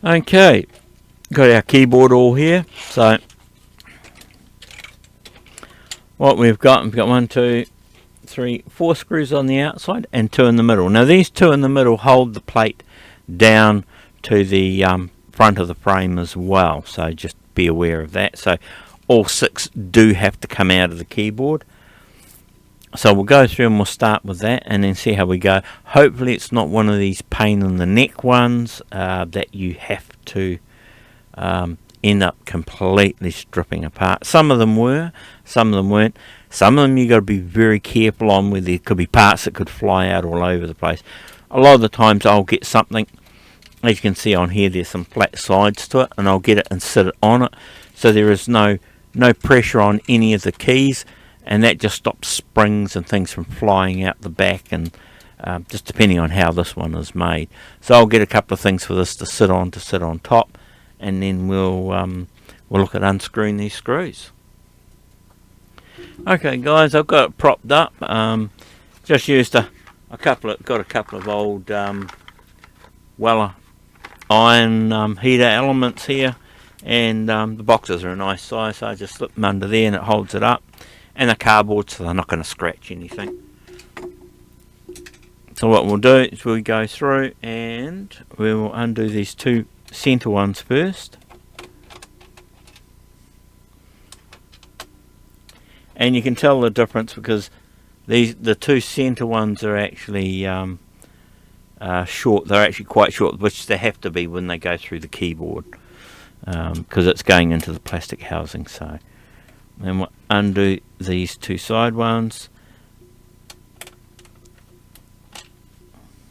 Okay, got our keyboard all here. So what we've got 1, 2, 3, 4 screws on the outside and 2 in the middle. Now these 2 in the middle hold the plate down to the front of the frame as well, so just be aware of that. So all 6 do have to come out of the keyboard. So we'll go through and we'll start with that and then see how we go. Hopefully it's not one of these pain in the neck ones that you have to end up completely stripping apart. Some of them were, some of them weren't. Some of them you got to be very careful on, where there could be parts that could fly out all over the place. A lot of the times I'll get something, as you can see on here, there's some flat sides to it, and I'll get it and sit it on it, so there is no pressure on any of the keys, and that just stops springs and things from flying out the back, and just depending on how this one is made. So I'll get a couple of things for this to sit on top, and then we'll look at unscrewing these screws. Okay guys, I've got it propped up. Just used got a couple of old Weller iron heater elements here, and the boxes are a nice size, so I just slip them under there and it holds it up, and the cardboard, so they're not going to scratch anything. So what we'll do is we'll go through and we will undo these 2 center ones first, and you can tell the difference because the 2 center ones are actually short. They're actually quite short, which they have to be when they go through the keyboard, because it's going into the plastic housing. So then we'll undo these 2 side ones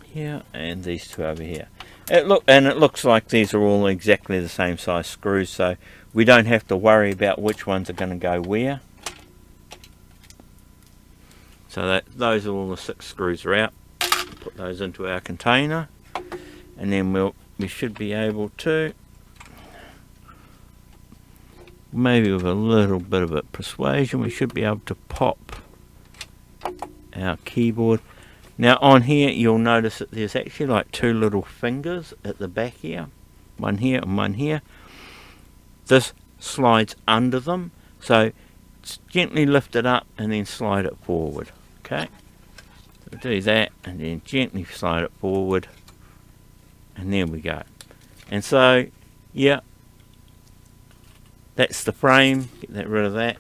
here and these 2 over here. It looks like these are all exactly the same size screws, so we don't have to worry about which ones are going to go where. So those are all the 6 screws are out. Put those into our container, and then we should be able to, maybe with a little bit of persuasion, we should be able to pop our keyboard. Now on here you'll notice that there's actually like 2 little fingers at the back here, one here and one here. This slides under them, so gently lift it up and then slide it forward. Okay, we'll do that and then gently slide it forward, and there we go. And so yeah, that's the frame. Get rid of that.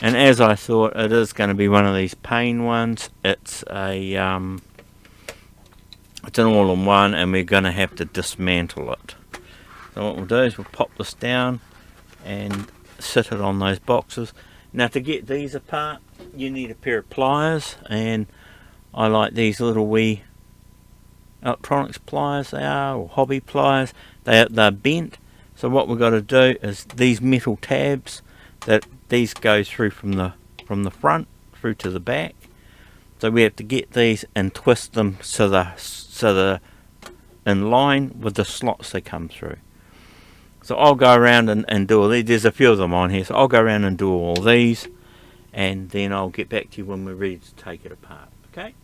And as I thought, it is going to be one of these pain ones. It's an all-in-one, and we're going to have to dismantle it. So what we'll do is we'll pop this down and sit it on those boxes. Now to get these apart, you need a pair of pliers, and I like these little wee electronics pliers they are, or hobby pliers. They're bent. So what we've got to do is these metal tabs, that these go through from the front through to the back. So we have to get these and twist them so they're in line with the slots they come through. So I'll go around and do all these. There's a few of them on here, so I'll go around and do all these, and then I'll get back to you when we're ready to take it apart. Okay.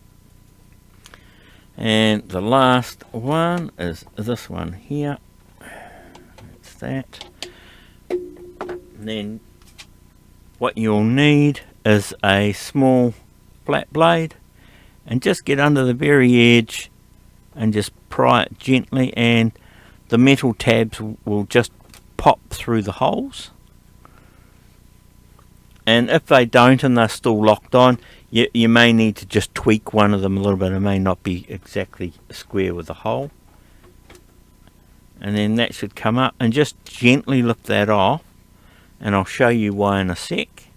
And the last one is this one here. That's that. And then what you'll need is a small flat blade, and just get under the very edge and just pry it gently, and the metal tabs will just pop through the holes. And if they don't and they're still locked on, you may need to just tweak one of them a little bit. It may not be exactly square with the hole. And then that should come up, and just gently lift that off, and I'll show you why in a sec.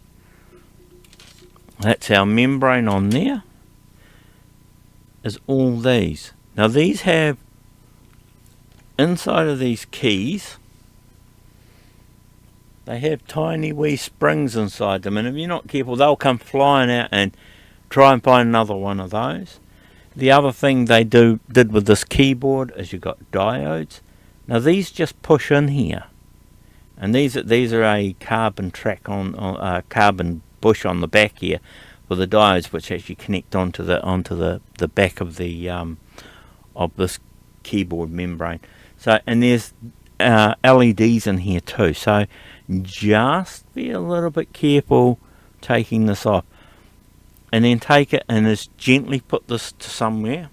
That's our membrane on there. Is all these. Now these have, inside of these keys, they have tiny wee springs inside them, and if you're not careful they'll come flying out and try and find another one of those. The other thing they did with this keyboard is you've got diodes. Now these just push in here, and these are a carbon track on carbon bush on the back here with the diodes, which actually connect onto the back of the of this keyboard membrane. So, and there's LEDs in here too, so just be a little bit careful taking this off. And then take it and just gently put this to somewhere.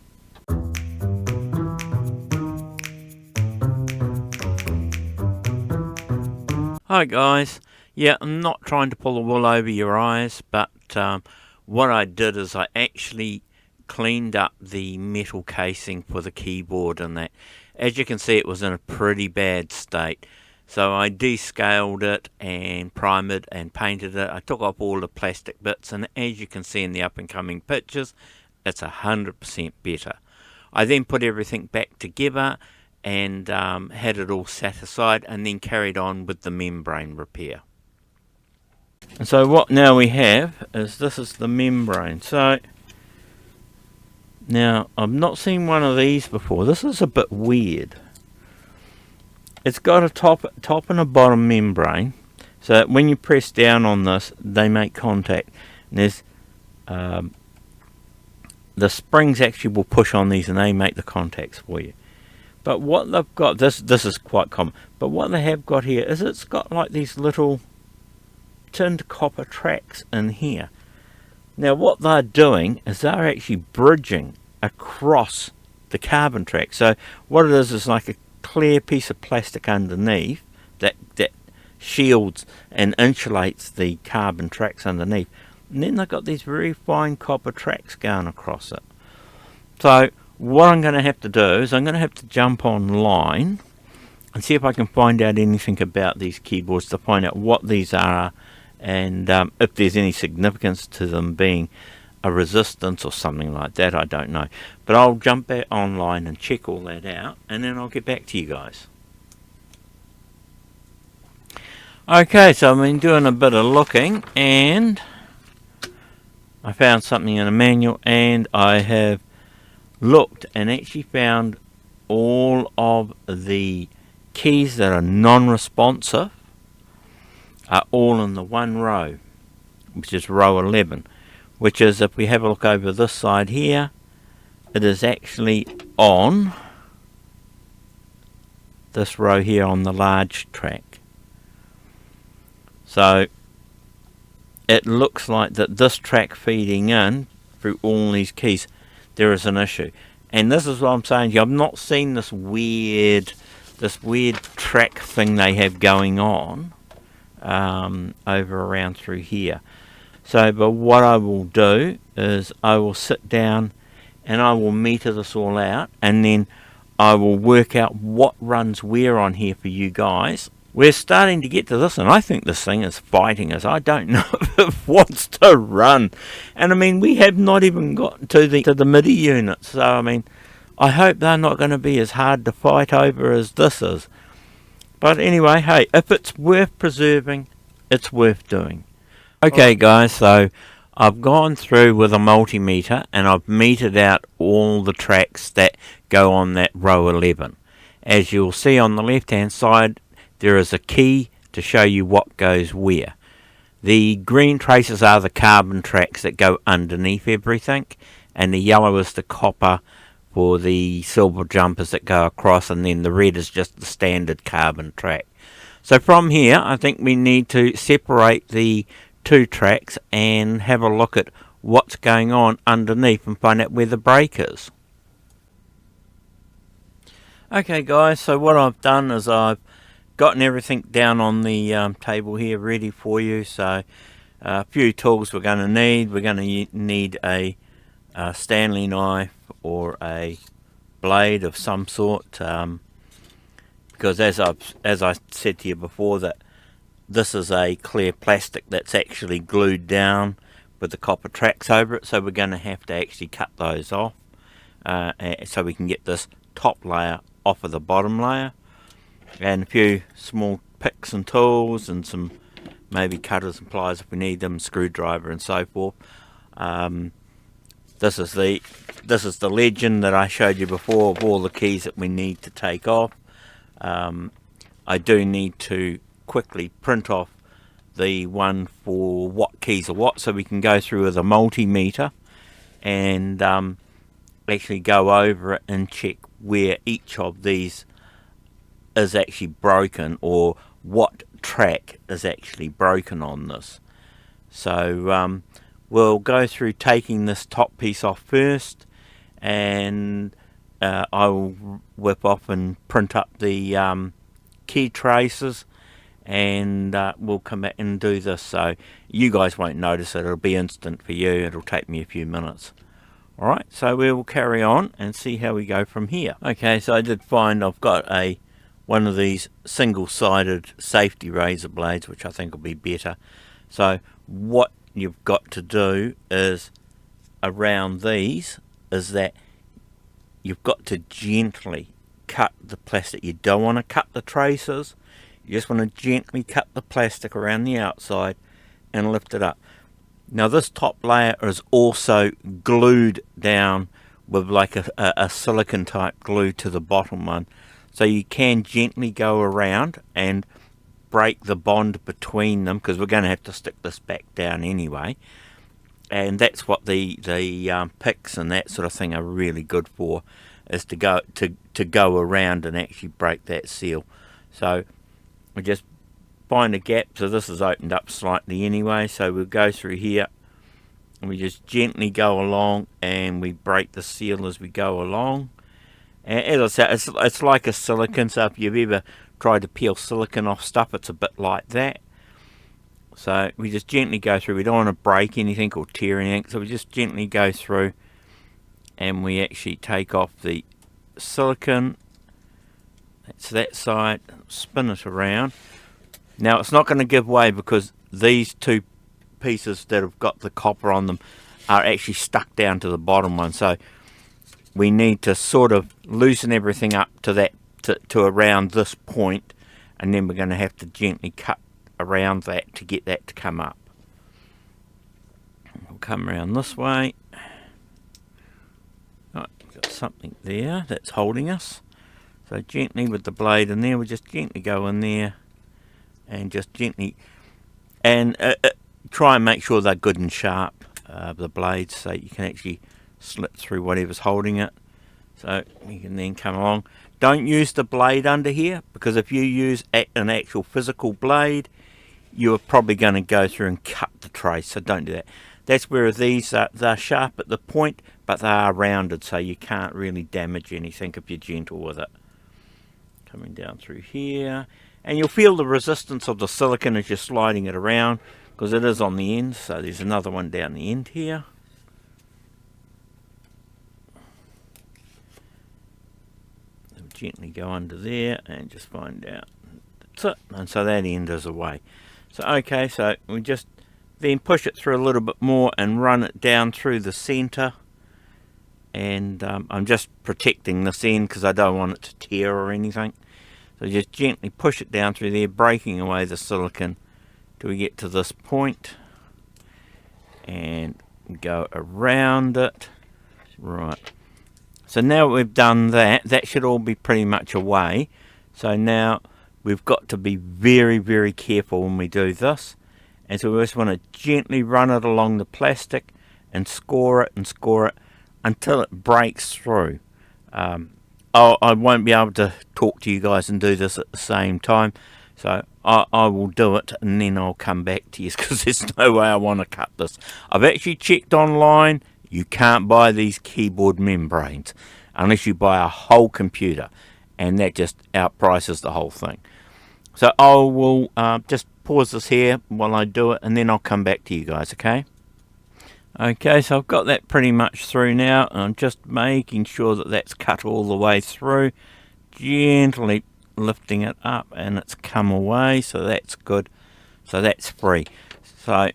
Hi guys, yeah, I'm not trying to pull the wool over your eyes, but what I did is I actually cleaned up the metal casing for the keyboard and that. As you can see, it was in a pretty bad state. So I descaled it and primed it and painted it. I took off all the plastic bits, and as you can see in the up and coming pictures, it's 100% better. I then put everything back together and had it all set aside, and then carried on with the membrane repair. And so what now we have is, this is the membrane. So now I've not seen one of these before. This is a bit weird. It's got a top and a bottom membrane, so that when you press down on this, they make contact. And there's the springs actually will push on these, and they make the contacts for you. But what they've got, this is quite common, but what they have got here is it's got like these little tinned copper tracks in here. Now what they're doing is they're actually bridging across the carbon track. So what it is like a clear piece of plastic underneath that shields and insulates the carbon tracks underneath. And then they've got these very fine copper tracks going across it. So what I'm going to have to do is I'm going to have to jump online and see if I can find out anything about these keyboards, to find out what these are, and if there's any significance to them being a resistance or something like that. I don't know, but I'll jump back online and check all that out, and then I'll get back to you guys. Okay, so I've been doing a bit of looking, and I found something in a manual, and I have looked and actually found all of the keys that are non-responsive are all in the one row, which is row 11, which is, if we have a look over this side here, it is actually on this row here on the large track. So it looks like that this track feeding in through all these keys, there is an issue. And this is what I'm saying to you, I've not seen this weird track thing they have going on over around through here. So, but what I will do is I will sit down and I will meter this all out, and then I will work out what runs where on here for you guys. We're starting to get to this, and I think this thing is fighting us. I don't know if it wants to run. And I mean, we have not even got to the MIDI units. So I mean, I hope they're not going to be as hard to fight over as this is. But anyway, hey, if it's worth preserving, it's worth doing. Okay guys, so I've gone through with a multimeter and I've metered out all the tracks that go on that row 11. As you'll see on the left hand side, there is a key to show you what goes where. The green traces are the carbon tracks that go underneath everything, and the yellow is the copper for the silver jumpers that go across, and then the red is just the standard carbon track. So from here, I think we need to separate the two tracks and have a look at what's going on underneath and find out where the break is. Okay guys, so what I've done is I've gotten everything down on the table here ready for you. So a few tools we're going to need. We're going to need a Stanley knife or a blade of some sort, because as I said to you before, that this is a clear plastic that's actually glued down with the copper tracks over it, so we're going to have to actually cut those off so we can get this top layer off of the bottom layer, and a few small picks and tools and some maybe cutters and pliers if we need them, screwdriver and so forth. This is the legend that I showed you before of all the keys that we need to take off. I do need to quickly print off the one for what keys are what, so we can go through with a multimeter and actually go over it and check where each of these is actually broken, or what track is actually broken on this. So we'll go through taking this top piece off first, and I will whip off and print up the key traces, and we'll come back and do this. So you guys won't notice it, it'll be instant for you, it'll take me a few minutes. Alright, so we will carry on and see how we go from here. Okay, so I did find I've got one of these single-sided safety razor blades, which I think will be better. So what you've got to do is, around these, is that you've got to gently cut the plastic. You don't want to cut the traces, you just want to gently cut the plastic around the outside and lift it up. Now this top layer is also glued down with like a silicone type glue to the bottom one, so you can gently go around and break the bond between them, because we're going to have to stick this back down anyway, and that's what the picks and that sort of thing are really good for, is to go around and actually break that seal. So we just find a gap. So this is opened up slightly anyway, so we'll go through here and we just gently go along and we break the seal as we go along. And as I said, it's like a silicone, so if you've ever tried to peel silicone off stuff, it's a bit like that. So we just gently go through. We don't want to break anything or tear anything, so we just gently go through and we actually take off the silicone. That's that side, spin it around. Now it's not going to give way, because these two pieces that have got the copper on them are actually stuck down to the bottom one, so we need to sort of loosen everything up to that, to around this point, and then we're going to have to gently cut around that to get that to come up. We'll come around this way. Right, we've got something there that's holding us, so gently with the blade in there, we just gently go in there and just gently, and try and make sure they're good and sharp, the blades, so you can actually slit through whatever's holding it. So you can then come along. Don't use the blade under here, because if you use an actual physical blade, you're probably going to go through and cut the trace, so don't do that. That's where these they're sharp at the point, but they are rounded, so you can't really damage anything if you're gentle with it. Coming down through here, and you'll feel the resistance of the silicone as you're sliding it around, because it is on the end. So there's another one down the end here. We'll gently go under there and just find out. That's it. And so that end is away. So okay, so we just then push it through a little bit more and run it down through the center. And I'm just protecting this end because I don't want it to tear or anything. So just gently push it down through there, breaking away the silicone till we get to this point, and go around it. Right, so now we've done that, that should all be pretty much away. So now we've got to be very, very careful when we do this, and so we just want to gently run it along the plastic and score it until it breaks through. I won't be able to talk to you guys and do this at the same time, so I will do it and then I'll come back to you, because there's no way I want to cut this. I've actually checked online, you can't buy these keyboard membranes unless you buy a whole computer, and that just outprices the whole thing. So I will just pause this here while I do it, and then I'll come back to you guys, okay? Okay, so I've got that pretty much through now, and I'm just making sure that that's cut all the way through, gently lifting it up, and it's come away, so that's good. So that's free. So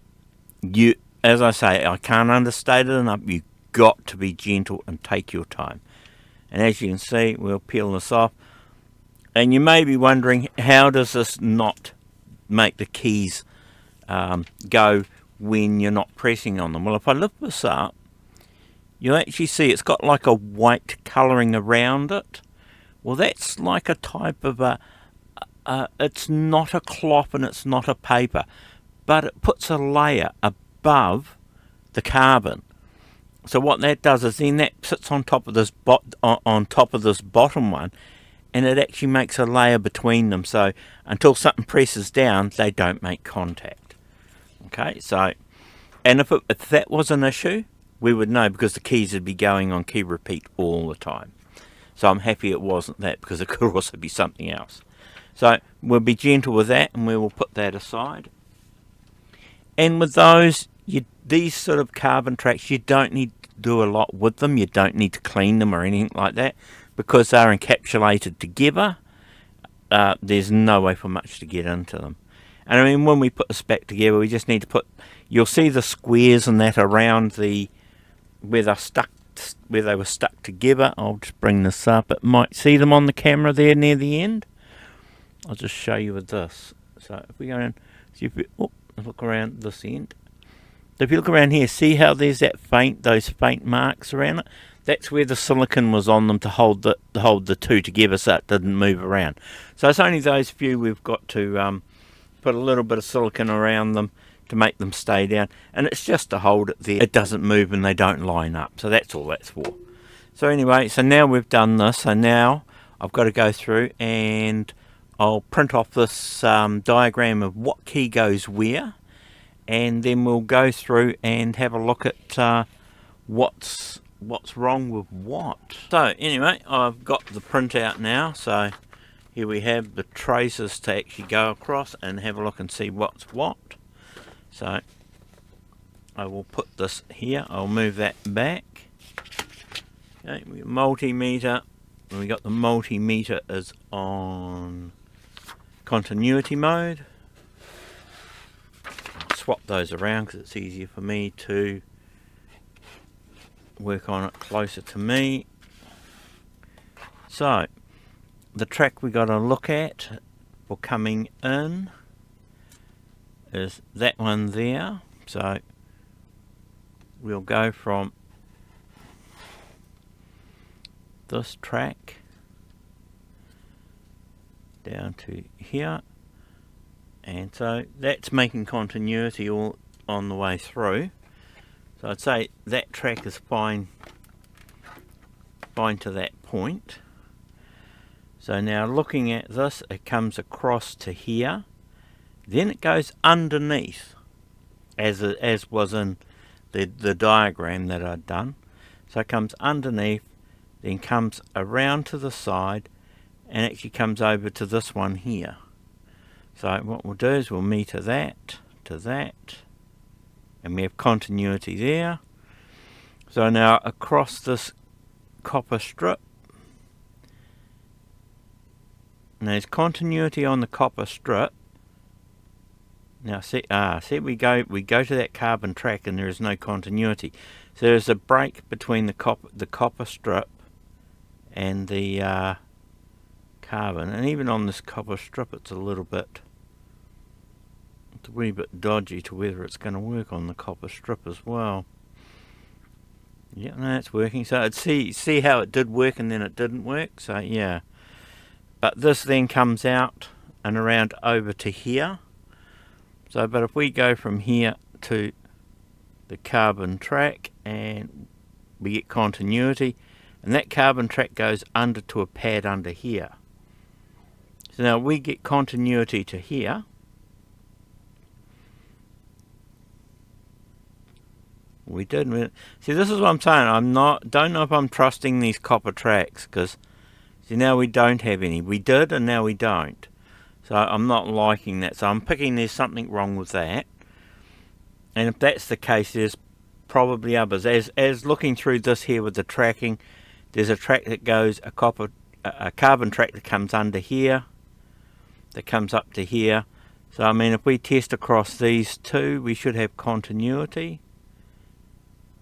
you, as I say, I can't understate it enough, you've got to be gentle and take your time. And as you can see, we'll peel this off, and you may be wondering, how does this not make the keys go when you're not pressing on them? Well, if I lift this up, you'll actually see it's got like a white colouring around it. Well, that's like a type of it's not a cloth and it's not a paper, but it puts a layer above the carbon. So what that does is then that sits on top of this bottom one, and it actually makes a layer between them, so until something presses down they don't make contact. Okay, so, and if that was an issue, we would know, because the keys would be going on key repeat all the time. So I'm happy it wasn't that, because it could also be something else. So we'll be gentle with that, and we will put that aside. And with those, these sort of carbon tracks, you don't need to do a lot with them. You don't need to clean them or anything like that, because they're encapsulated together. There's no way for much to get into them. And I mean, when we put this back together, we just need to put, you'll see the squares and that around where they were stuck together. I'll just bring this up. It might see them on the camera there near the end. I'll just show you with this. So if we go in, see if we look around this end. So if you look around here, see how there's those faint marks around it? That's where the silicon was on them to hold the two together, so it didn't move around. So it's only those few we've got to put a little bit of silicon around them to make them stay down, and it's just to hold it there. It doesn't move and they don't line up, so that's all that's for. So anyway, so now we've done this, so now I've got to go through and I'll print off this diagram of what key goes where, and then we'll go through and have a look at what's wrong with what. So anyway, I've got the printout now, so here we have the traces to actually go across and have a look and see what's what. So I will put this here, I'll move that back. Okay, we got multimeter, and we got the multimeter is on continuity mode. I'll swap those around because it's easier for me to work on it closer to me. So the track we got to look at for coming in is that one there. So we'll go from this track down to here, and so that's making continuity all on the way through. So I'd say that track is fine to that point. So now looking at this, it comes across to here, then it goes underneath, as was in the diagram that I'd done. So it comes underneath, then comes around to the side, and actually comes over to this one here. So what we'll do is we'll meter that to that, and we have continuity there. So now across this copper strip, and there's continuity on the copper strip. Now see we go to that carbon track and there is no continuity. So there's a break between the copper strip and the carbon, and even on this copper strip it's a wee bit dodgy to whether it's going to work on the copper strip as well. Yeah, no, it's working. So I'd see how it did work and then it didn't work. So yeah, but this then comes out and around over to here. So, but if we go from here to the carbon track and we get continuity, and that carbon track goes under to a pad under here. So now we get continuity to here. We did. See, this is what I'm saying. Don't know if I'm trusting these copper tracks, because see, now we don't have any. We did, and now we don't. So I'm not liking that. So I'm picking there's something wrong with that. And if that's the case, there's probably others. As looking through this here with the tracking, there's a track that goes a carbon track that comes under here, that comes up to here. So I mean, if we test across these two, we should have continuity.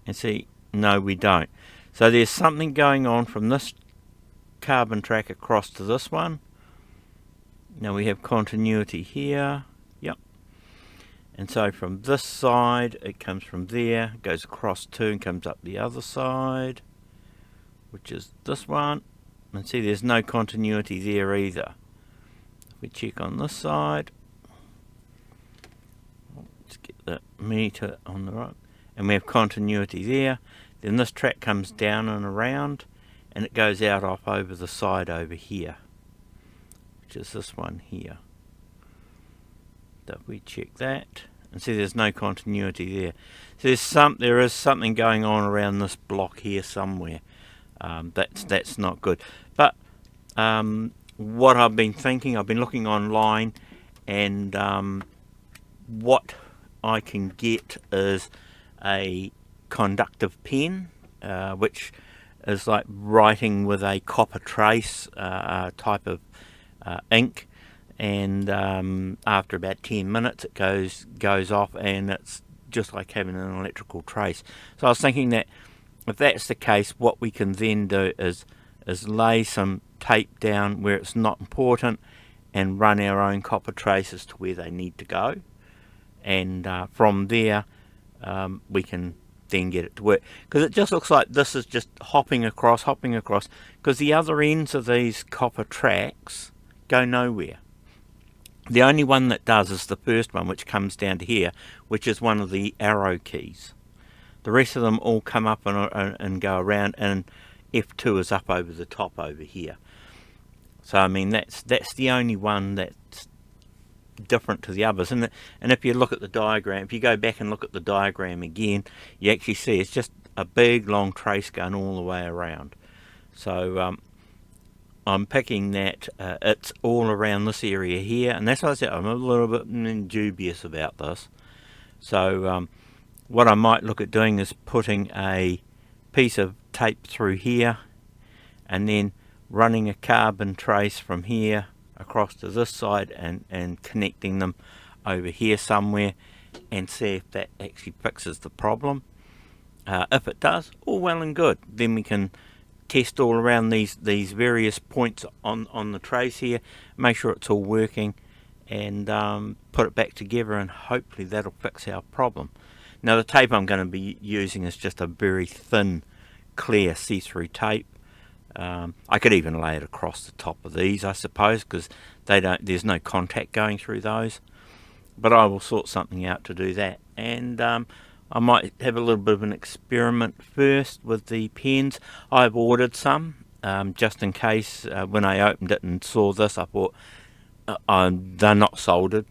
And see, no, we don't. So there's something going on from this carbon track across to this one. Now we have continuity here. Yep. And so from this side, it comes from there, goes across to and comes up the other side, which is this one. And see, there's no continuity there either. If we check on this side, let's get the meter on the right, and we have continuity there. Then this track comes down and around, and it goes out off over the side over here. which is this one here. If we check that, and see there's no continuity there. So there is something going on around this block here somewhere. That's not good. But what I've been thinking, I've been looking online, and what I can get is a conductive pen, which is like writing with a copper trace type of ink, and after about 10 minutes it goes off, and it's just like having an electrical trace. So I was thinking that if that's the case, what we can then do is lay some tape down where it's not important and run our own copper traces to where they need to go, and from there we can then get it to work, because it just looks like this is just hopping across, because the other ends of these copper tracks go nowhere. The only one that does is the first one, which comes down to here, which is one of the arrow keys. The rest of them all come up and go around, and F2 is up over the top over here. So I mean that's the only one that's different to the others. And if you look at the diagram, if you go back and look at the diagram again, you actually see it's just a big long trace going all the way around. So I'm picking that it's all around this area here, and that's why I said I'm a little bit dubious about this. So what I might look at doing is putting a piece of tape through here, and then running a carbon trace from here across to this side, and connecting them over here somewhere, and see if that actually fixes the problem. If it does, all well and good. Then we can test all around these various points on the trace here, make sure it's all working, and put it back together, and hopefully that'll fix our problem. Now the tape I'm going to be using is just a very thin, clear see-through tape. I could even lay it across the top of these, I suppose, because there's no contact going through those. But I will sort something out to do that, and I might have a little bit of an experiment first with the pens. I've ordered some just in case. When I opened it and saw this, I thought they're not soldered,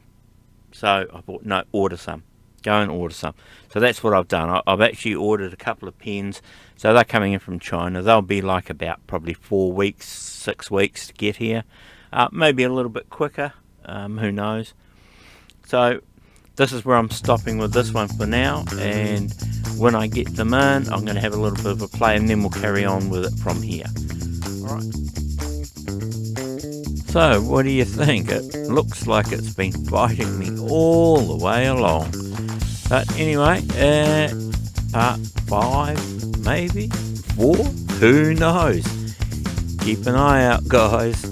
so I thought no, order some. Go and order some. So that's what I've done. I've actually ordered a couple of pens. So they're coming in from China. They'll be like about probably 4 weeks, 6 weeks to get here. Maybe a little bit quicker. Who knows? So this is where I'm stopping with this one for now. And when I get them in, I'm going to have a little bit of a play, and then we'll carry on with it from here. Alright. So what do you think? It looks like it's been fighting me all the way along. But anyway, part 5, maybe 4, who knows? Keep an eye out, guys.